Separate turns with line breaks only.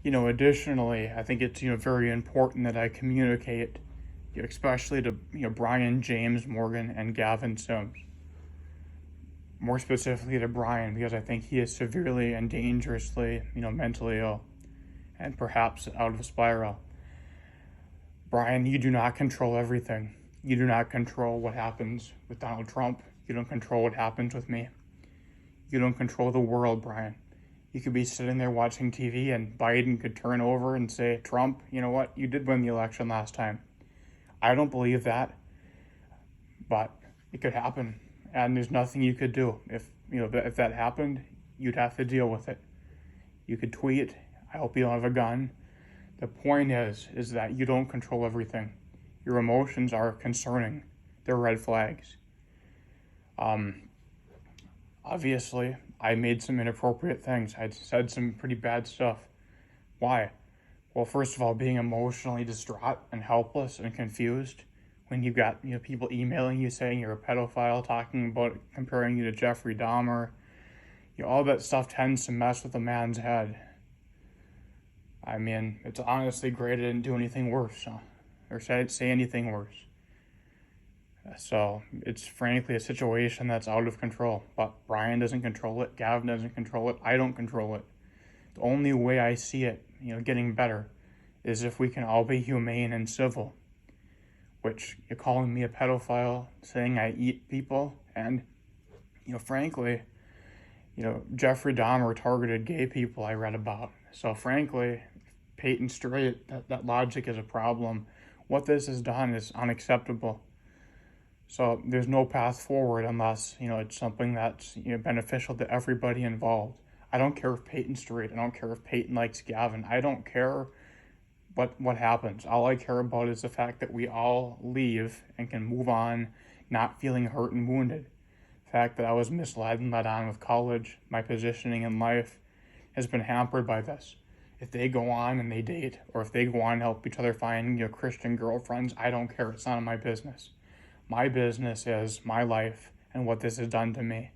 Additionally, I think it's, very important that I communicate, especially to, Brian, James, Morgan, and Gavin Sims. More specifically to Brian, because I think he is severely and dangerously, mentally ill and perhaps out of a spiral. Brian, you do not control everything. You do not control what happens with Donald Trump. You don't control what happens with me. You don't control the world, Brian. You could be sitting there watching TV and Biden could turn over and say, Trump, you know what? You did win the election last time. I don't believe that, but it could happen. And there's nothing you could do. If that happened, you'd have to deal with it. You could tweet, I hope you don't have a gun. The point is that you don't control everything. Your emotions are concerning. They're red flags. Obviously, I made some inappropriate things. I said some pretty bad stuff. Why? Well, first of all, being emotionally distraught and helpless and confused when you've got people emailing you saying you're a pedophile, talking about comparing you to Jeffrey Dahmer. All that stuff tends to mess with a man's head. I mean, it's honestly great I didn't do anything worse, or say anything worse. So it's frankly a situation that's out of control. But Brian doesn't control it. Gavin doesn't control it. I don't control it. The only way I see it, getting better, is if we can all be humane and civil. Which you're calling me a pedophile, saying I eat people, and frankly, Jeffrey Dahmer targeted gay people I read about. So frankly, Payton straight, that logic is a problem. What this has done is unacceptable. So there's no path forward unless, it's something that's beneficial to everybody involved. I don't care if Payton's straight. I don't care if Payton likes Gavin. I don't care what happens. All I care about is the fact that we all leave and can move on, not feeling hurt and wounded. The fact that I was misled and led on with college, my positioning in life, has been hampered by this. If they go on and they date, or if they go on and help each other find Christian girlfriends, I don't care. It's none of my business. My business is my life and what this has done to me.